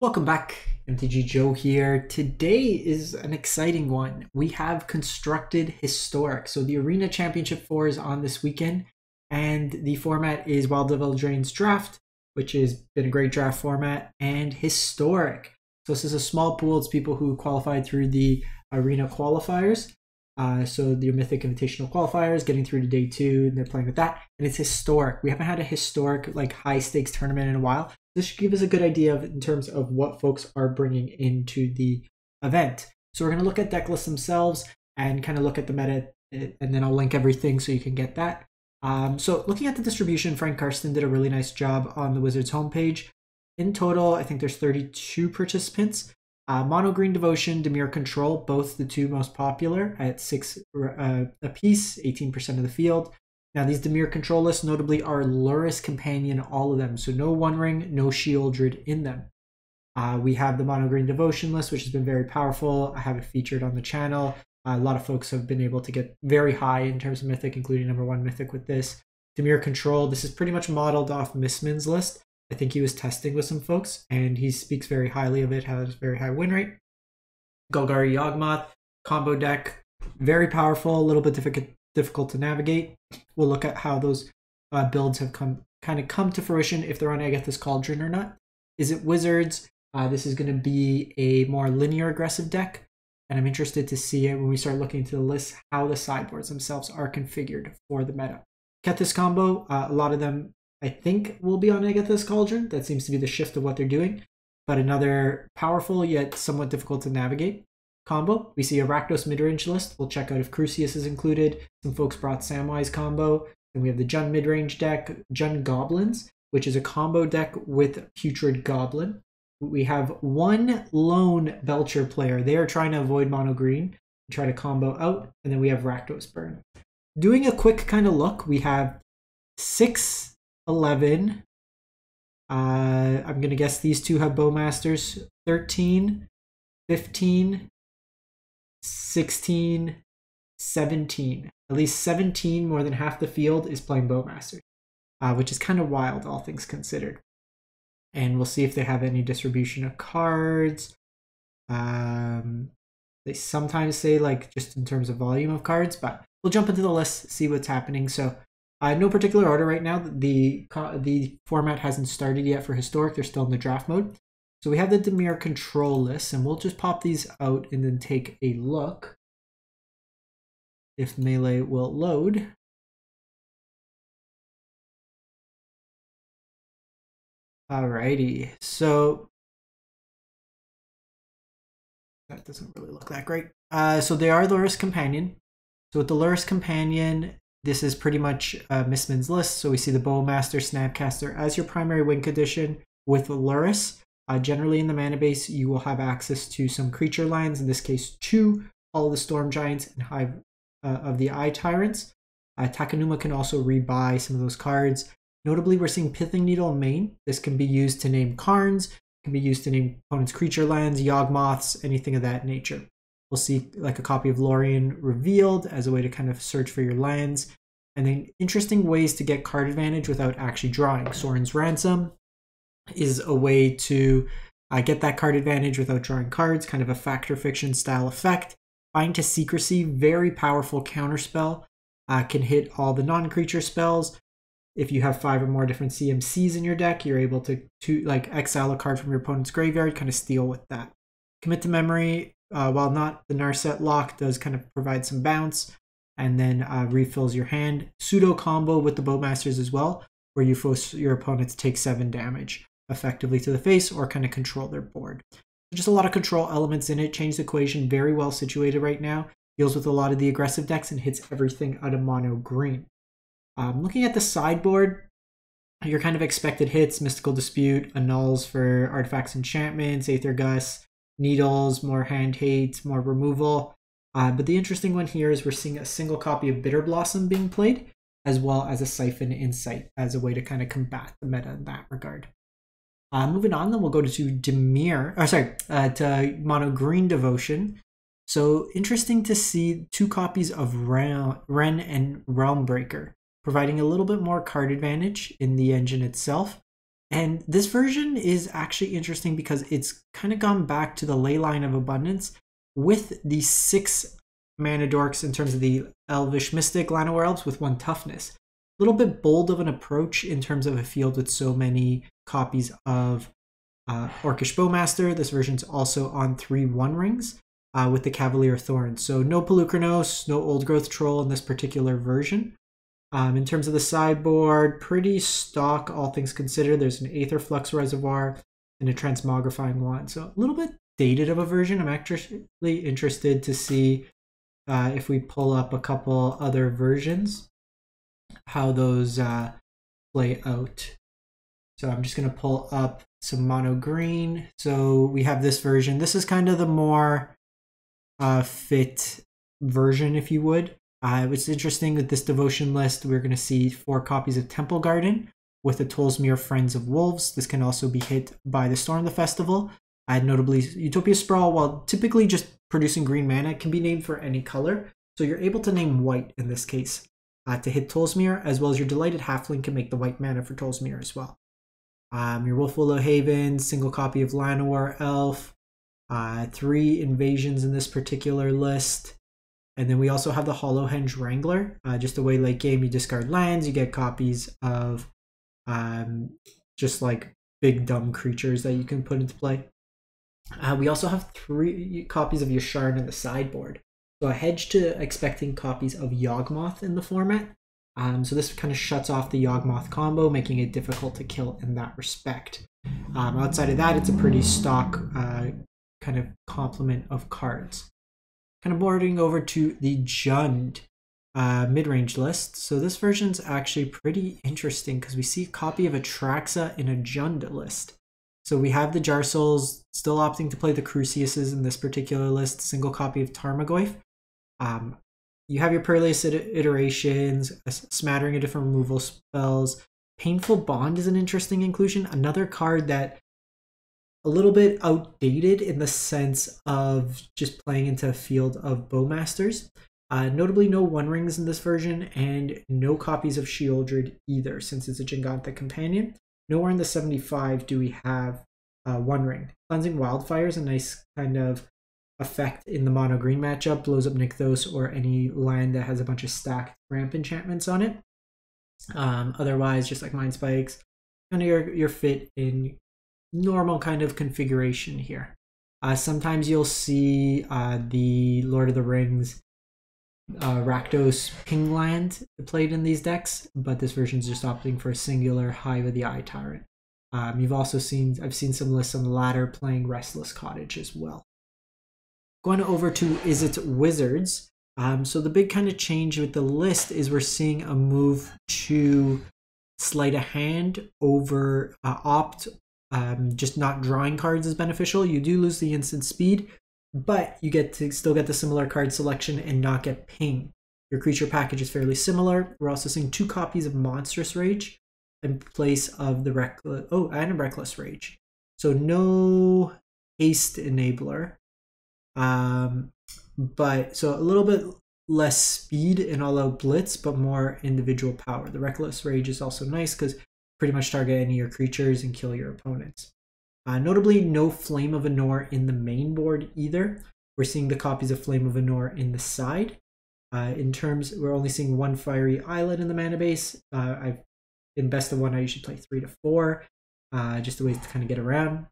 Welcome back, MTG Joe here. Today is an exciting one. We have constructed Historic. So the Arena Championship 4 is on this weekend, and the format is Wild Devil Drain's Draft, which has been a great draft format, and Historic. So this is a small pool. It's people who qualified through the Arena qualifiers. So the Mythic Invitational qualifiers, getting through to day 2, and they're playing with that. And it's Historic. We haven't had a Historic, like, high-stakes tournament in a while. This should give us a good idea in terms of what folks are bringing into the event. So we're going to look at deck lists themselves and kind of look at the meta, and then I'll link everything so you can get that. So looking at the distribution, Frank Karsten did a really nice job on the Wizards homepage. In total, I think there's 32 participants. Mono Green Devotion, Dimir Control, both the two most popular at 6 apiece, 18% of the field. Now, these Dimir control lists notably are Lurrus Companion, all of them. So no One Ring, no Shieldred in them. We have the Mono Green Devotion list, which has been very powerful. I have it featured on the channel. A lot of folks have been able to get very high in terms of Mythic, including #1 Mythic with this. Dimir Control, this is pretty much modeled off Missman's list. I think he was testing with some folks, and he speaks very highly of it, has very high win rate. Golgari Yawgmoth, combo deck, very powerful, a little bit difficult to navigate. We'll look at how those builds have come to fruition, if they're on Agatha's Cauldron or not. Is it Wizards? This is going to be a more linear aggressive deck, and I'm interested to see it when we start looking into the list, how the sideboards themselves are configured for the meta. Kethis combo, a lot of them I think will be on Agatha's Cauldron. That seems to be the shift of what they're doing, but another powerful yet somewhat difficult to navigate combo. We see a Rakdos midrange list. We'll check out if Crucius is included. Some folks brought Samwise combo. And we have the Jund midrange deck, Jund Goblins, which is a combo deck with Putrid Goblin. We have one lone Belcher player. They are trying to avoid mono green, try to combo out, and then we have Rakdos Burn. Doing a quick kind of look, we have 6, 11. I'm going to guess these two have Bowmasters. 13, 15, 16, 17. At least 17, more than half the field, is playing Bowmasters, which is kind of wild, all things considered. And we'll see if they have any distribution of cards. They sometimes say, like, just in terms of volume of cards, but we'll jump into the list, see what's happening. So no particular order right now. The format hasn't started yet for Historic. They're still in the draft mode. So we have the Dimir control list, and we'll just pop these out and then take a look if Melee will load. Alrighty, so that doesn't really look that great. So they are Lurrus Companion. So with the Lurrus Companion, this is pretty much Missman's list. So we see the Bowmaster Snapcaster as your primary win condition with Lurrus. Generally in the mana base, you will have access to some creature lands, in this case 2, all of the Storm Giants and Hive of the Eye Tyrants. Takenuma can also rebuy some of those cards. Notably, we're seeing Pithing Needle in main. This can be used to name Karns, can be used to name opponents' creature lands, Yawgmoths, anything of that nature. We'll see like a copy of Lorien revealed as a way to kind of search for your lands. And then interesting ways to get card advantage without actually drawing. Sorin's Ransom is a way to get that card advantage without drawing cards, kind of a Fact or Fiction style effect. Bind to Secrecy, very powerful counterspell, can hit all the non-creature spells. If you have 5 or more different CMCs in your deck, you're able to like exile a card from your opponent's graveyard, kind of steal with that. Commit to Memory, while not the Narset lock, does kind of provide some bounce, and then refills your hand. Pseudo combo with the Bowmasters as well, where you force your opponent to take 7 damage effectively to the face or kind of control their board. Just a lot of control elements in it. Change the equation, very well situated right now. Deals with a lot of the aggressive decks and hits everything out of mono green. Looking at the sideboard, your kind of expected hits: Mystical Dispute, annuls for artifacts, enchantments, Aether Gust, needles, more hand hate, more removal. But the interesting one here is we're seeing a single copy of Bitter Blossom being played, as well as a Siphon Insight as a way to kind of combat the meta in that regard. Moving on, then we'll go to Mono Green Devotion. So interesting to see 2 copies of Ren and Realmbreaker, providing a little bit more card advantage in the engine itself. And this version is actually interesting because it's kind of gone back to the ley line of abundance with the 6 mana dorks in terms of the Elvish Mystic Llanowar Elves with 1 toughness. A little bit bold of an approach in terms of a field with so many copies of Orcish Bowmaster. This version's also on 3 One Rings with the Cavalier Thorns. So no Pelucranos, no Old Growth Troll in this particular version. In terms of the sideboard, pretty stock, all things considered. There's an Aetherflux Reservoir and a Transmogrifying Wand. So a little bit dated of a version. I'm actually interested to see if we pull up a couple other versions, how those play out. So I'm just going to pull up some mono green. So we have this version. This is kind of the more fit version, if you would. What's interesting with this devotion list, we're going to see 4 copies of Temple Garden with the Tolsmere Friends of Wolves. This can also be hit by the Storm the Festival. Notably, Utopia Sprawl, while typically just producing green mana, can be named for any color. So you're able to name white in this case to hit Tolsmere, as well as your Delighted Halfling can make the white mana for Tolsmere as well. Your Wolfwillow Haven, single copy of Llanowar Elf, 3 invasions in this particular list. And then we also have the Hollowhenge Wrangler. Just the way late game you discard lands, you get copies of just like big dumb creatures that you can put into play. We also have 3 copies of Yasharn in the sideboard. So a hedge to expecting copies of Yawgmoth in the format. So this kind of shuts off the Yawgmoth combo, making it difficult to kill in that respect. Outside of that, it's a pretty stock kind of complement of cards. Kind of boarding over to the Jund mid-range list. So this version's actually pretty interesting because we see a copy of Atraxa in a Jund list. So we have the Jarsouls still opting to play the Cruciuses in this particular list, single copy of Tarmogoyf. You have your Peerless iterations, a smattering of different removal spells. Painful Bond is an interesting inclusion, another card that a little bit outdated in the sense of just playing into a field of Bowmasters. Notably no One Rings in this version and no copies of Sheoldred either, since it's a Jingantha companion. Nowhere in the 75 do we have One Ring. Cleansing Wildfire is a nice kind of effect in the mono green matchup, blows up Nykthos or any land that has a bunch of stacked ramp enchantments on it. Otherwise, just like Mind Spikes, kind of your fit in normal kind of configuration here. Sometimes you'll see the Lord of the Rings Rakdos ping land played in these decks, but this version's just opting for a singular Hive of the Eye Tyrant. You've also seen, I've seen some lists on the ladder playing Restless Cottage as well. Going over to Is It Wizards. So the big kind of change with the list is we're seeing a move to sleight of hand over opt. Just not drawing cards is beneficial. You do lose the instant speed, but you get to still get the similar card selection and not get ping. Your creature package is fairly similar. We're also seeing 2 copies of Monstrous Rage in place of the and a Reckless Rage. So no haste enabler. But so a little bit less speed in All Out Blitz, but more individual power. The Reckless Rage is also nice because pretty much target any of your creatures and kill your opponents. Notably, no Flame of Anor in the main board either. We're seeing the copies of Flame of Anor in the side. In terms, we're only seeing 1 Fiery Islet in the mana base. In best of 1, I usually play 3 to 4, just a way to kind of get around.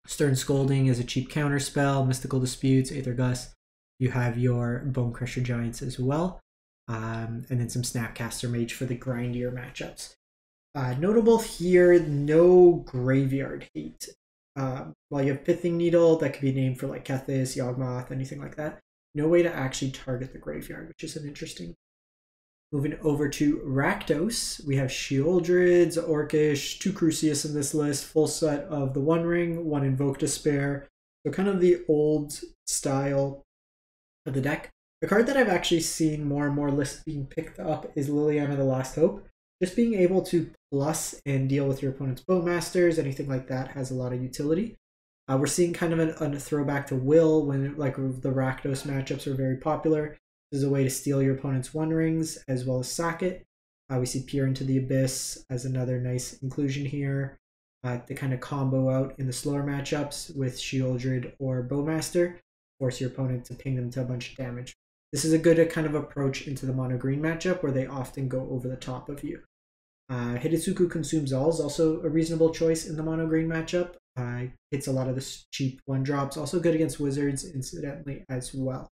Stern Scolding is a cheap counter spell. Mystical Disputes, Aether Gust. You have your Bone Crusher Giants as well. And then some Snapcaster Mage for the grindier matchups. Notable here, no graveyard hate. While you have Pithing Needle, that could be named for like Kethis, Yawgmoth, anything like that. No way to actually target the graveyard, which is an interesting. Moving over to Rakdos, we have Sheoldreds, Orcish, 2 Crucius in this list, full set of the One Ring, 1 Invoke Despair. So kind of the old style of the deck. The card that I've actually seen more and more lists being picked up is Liliana the Last Hope. Just being able to plus and deal with your opponent's Bowmasters, anything like that has a lot of utility. We're seeing kind of a throwback to Will when like the Rakdos matchups are very popular. This is a way to steal your opponent's One Rings as well as sack it. We see Peer into the Abyss as another nice inclusion here. to kind of combo out in the slower matchups with Shieldred or Bowmaster, force your opponent to ping them to a bunch of damage. This is a good kind of approach into the mono green matchup where they often go over the top of you. Hidetsugu Consumes All is also a reasonable choice in the mono green matchup. Hits a lot of the cheap 1-drops, also good against Wizards incidentally as well.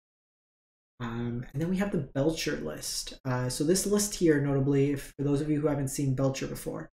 And then we have the Belcher list. So this list here, notably, for those of you who haven't seen Belcher before,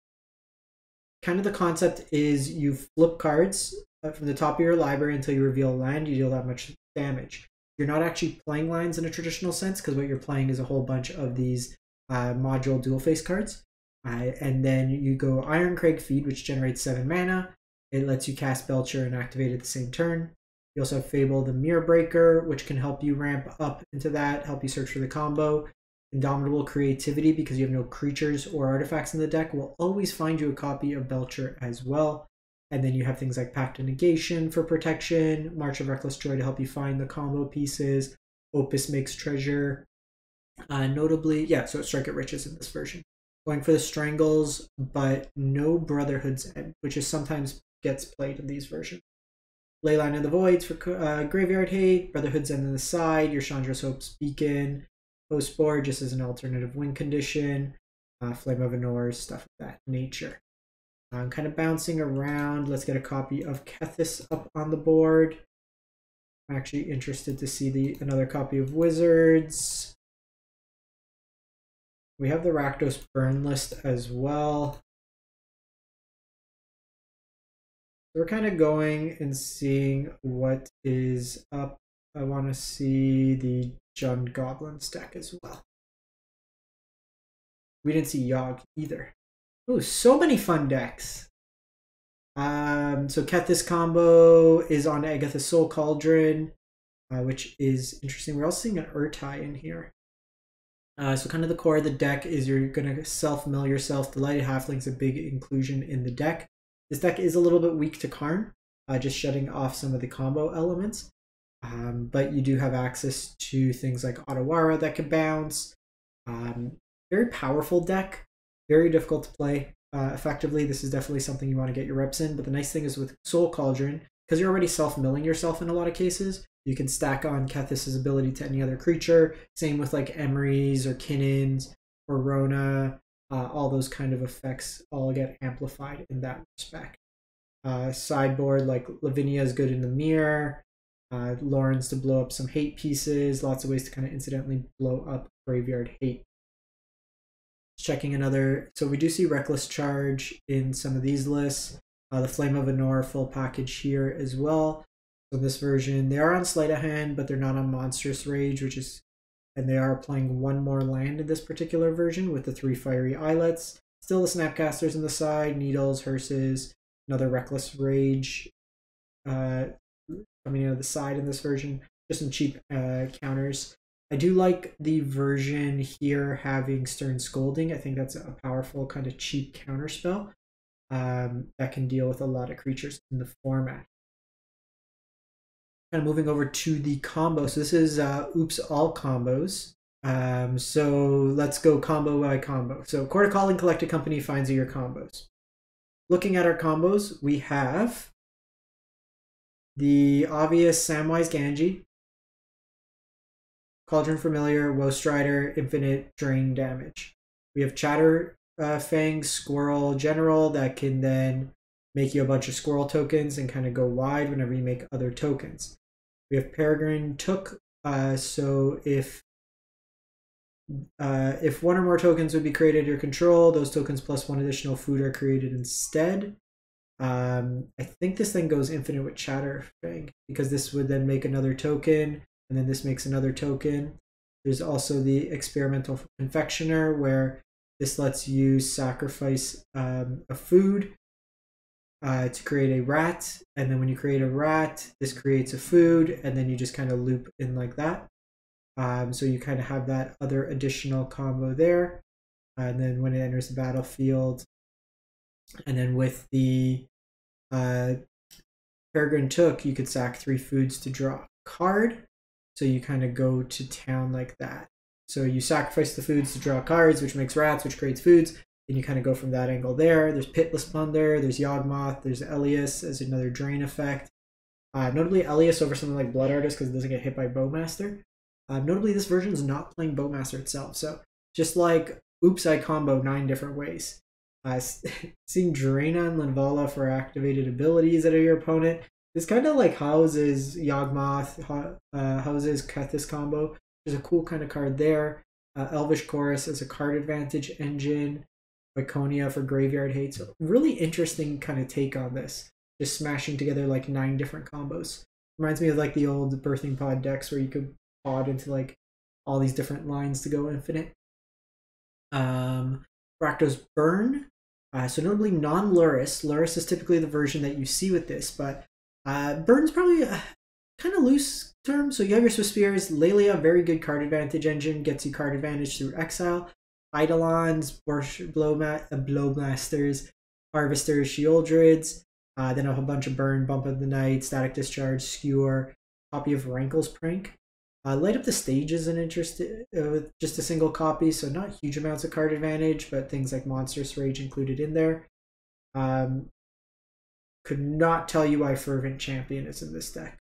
kind of the concept is you flip cards from the top of your library until you reveal a land, you deal that much damage. You're not actually playing lands in a traditional sense because what you're playing is a whole bunch of these module dual face cards. And then you go Ironcrag Feed, which generates 7 mana. It lets you cast Belcher and activate it the same turn. You also have Fable the Mirror Breaker, which can help you ramp up into that, help you search for the combo. Indomitable Creativity, because you have no creatures or artifacts in the deck, will always find you a copy of Belcher as well. And then you have things like Pact of Negation for protection, March of Reckless Joy to help you find the combo pieces, Opus Makes Treasure. Notably, yeah, so Strike at Riches in this version. Going for the Strangles, but no Brotherhood's End, which is sometimes gets played in these versions. Leyline of the Voids for Graveyard Hate, Brotherhood's End on the side, your Chandra's Hope's Beacon, Postboard just as an alternative win condition, Flame of Anor, stuff of that nature. I'm kind of bouncing around. Let's get a copy of Kethis up on the board. I'm actually interested to see another copy of Wizards. We have the Rakdos Burn list as well. We're kind of going and seeing what is up. I want to see the Jund Goblins deck as well. We didn't see Yogg either. Oh, so many fun decks. So Kethis combo is on Agatha's Soul Cauldron, which is interesting. We're also seeing an Urtai in here. So kind of the core of the deck is you're going to self-mill yourself. The Lighted Halfling's a big inclusion in the deck. This deck is a little bit weak to Karn, just shutting off some of the combo elements. But you do have access to things like Otawara that can bounce. Very powerful deck, very difficult to play effectively. This is definitely something you want to get your reps in. But the nice thing is with Soul Cauldron, because you're already self-milling yourself in a lot of cases, you can stack on Kethis' ability to any other creature. Same with like Emery's or Kinnins or Rona. All those kind of effects all get amplified in that respect. Sideboard like Lavinia is good in the mirror. Lawrence to blow up some hate pieces. Lots of ways to kind of incidentally blow up Graveyard Hate. Checking another. So we do see Reckless Charge in some of these lists. The Flame of Anor full package here as well. So in this version, they are on Sleight of Hand, but they're not on Monstrous Rage, and they are playing one more land in this particular version with the 3 Fiery Islets. Still the Snapcasters on the side, Needles, Hearses, another Reckless Rage coming out of the side in this version. Just some cheap counters. I do like the version here having Stern Scolding. I think that's a powerful kind of cheap counter spell that can deal with a lot of creatures in the format. Kind of moving over to the combo. So this is Oops All Combos. So let's go combo by combo. So Court of Calling Collected Company finds you your combos. Looking at our combos, we have the obvious Samwise Gamgee, Cauldron Familiar, Woe Strider, Infinite Drain Damage. We have Chatterfang Squirrel General that can then make you a bunch of squirrel tokens and kind of go wide whenever you make other tokens. We have Peregrine Took, so if one or more tokens would be created at your control, those tokens plus 1 additional food are created instead. I think this thing goes infinite with Chatterfang because this would then make another token, and then this makes another token. There's also the Experimental Confectioner, where this lets you sacrifice a food to create a rat, and then when you create a rat, this creates a food, and then you just kind of loop in like that. So you kind of have that other additional combo there, and then when it enters the battlefield, and then with the Peregrine Took, you could sack 3 foods to draw a card. So you kind of go to town like that. So you sacrifice the foods to draw cards, which makes rats, which creates foods. then you kind of go from that angle there. There's Pitless Plunder, there's Yawgmoth, there's Elias as another drain effect. Notably Elias over something like Blood Artist because it doesn't get hit by Bowmaster. Notably this version is not playing Bowmaster itself, so just like Oops, I combo 9 different ways. Seeing Draina and Linvala for activated abilities that are your opponent. This kind of like houses Yawgmoth, houses Kethis combo. There's a cool kind of card there. Elvish Chorus as a card advantage engine. Viconia for graveyard hate. So really interesting kind of take on this. Just smashing together like 9 different combos. Reminds me of like the old Birthing Pod decks where you could pod into like all these different lines to go infinite. Rakdos Burn. So notably non-Luris. Luris is typically the version that you see with this, but Burn's probably a kind of loose term. So you have your Swift Spears. Lelia, very good card advantage engine, gets you card advantage through exile. Eidolons, Blowmasters, Harvesters, Sheoldreds, then a whole bunch of Burn, Bump of the Night, Static Discharge, Skewer, copy of Rankle's Prank. Light Up the Stage is an interest with just a single copy, so not huge amounts of card advantage, but things like Monstrous Rage included in there. Could not tell you why Fervent Champion is in this deck.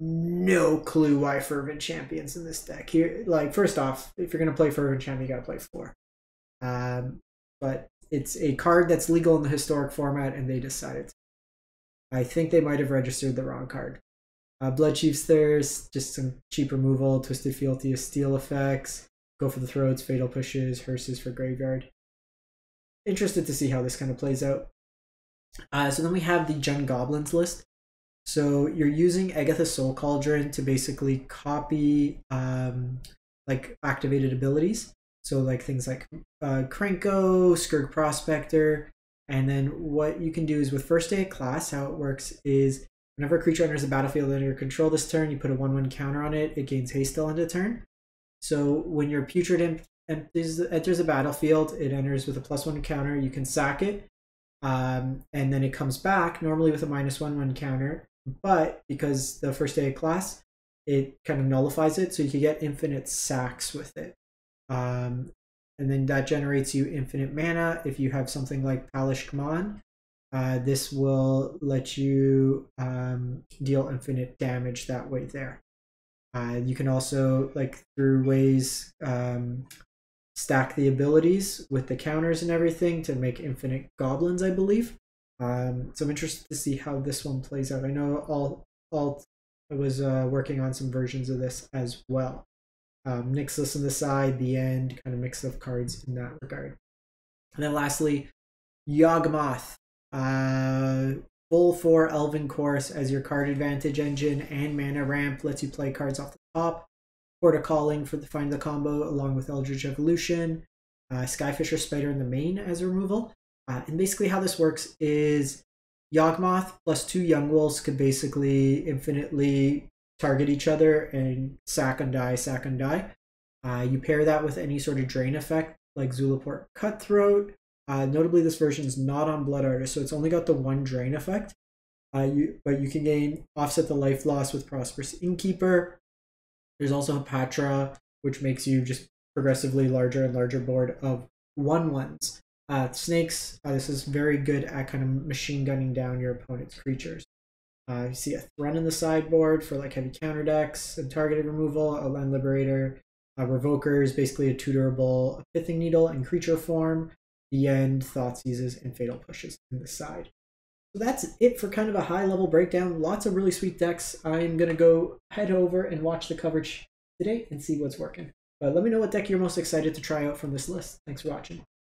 No clue why Fervent Champion's in this deck. Here, like, first off, if you're gonna play Fervent Champion, you gotta play 4. But it's a card that's legal in the historic format, and they decided to. I think they might have registered the wrong card. Bloodchief's Thirst, just some cheap removal, Twisted Fealty of Steel effects, Go for the Throats, Fatal Pushes, Hearses for Graveyard. Interested to see how this kind of plays out. So then we have the Jund Goblins list. So you're using Agatha's Soul Cauldron to basically copy like activated abilities. So like things like Krenko, Skurk Prospector. And then what you can do is with First Day of Class, how it works is whenever a creature enters the battlefield under your control this turn, you put a 1/1 counter on it. It gains haste till end of turn. So when your Putrid enters the battlefield, it enters with a +1 counter. You can sack it, and then it comes back normally with a -1/1 counter. But because the First Day of Class, it kind of nullifies it, so you can get infinite sacks with it. And then that generates you infinite mana. If you have something like Palish Kman, this will let you deal infinite damage that way there. You can also, like, through ways, stack the abilities with the counters and everything to make infinite goblins, I believe. So I'm interested to see how this one plays out. I know Alt was working on some versions of this as well. Nixus on the side, the end, kind of mix of cards in that regard. And then lastly, Yawgmoth. Full 4 Elven Chorus as your card advantage engine and mana ramp, lets you play cards off the top. Porta Calling for the Find the Combo along with Eldritch Evolution. Skyfisher Spider in the main as removal. And basically how this works is Yawgmoth plus 2 Young Wolves could basically infinitely target each other and sack and die, sack and die. You pair that with any sort of drain effect like Zulaport Cutthroat. Notably, this version is not on Blood Artist, so it's only got the 1 drain effect. But you can offset the life loss with Prosperous Innkeeper. There's also Hapatra, which makes you just progressively larger and larger board of 1/1s. Snakes, this is very good at kind of machine gunning down your opponent's creatures. You see a Thrun in the sideboard for like heavy counter decks and targeted removal, a Land Liberator. Revoker is basically a tutorable Pithing Needle in creature form. The End, Thoughtseizes, and Fatal Pushes in the side. So that's it for kind of a high level breakdown. Lots of really sweet decks. I'm going to go head over and watch the coverage today and see what's working. But let me know what deck you're most excited to try out from this list. Thanks for watching.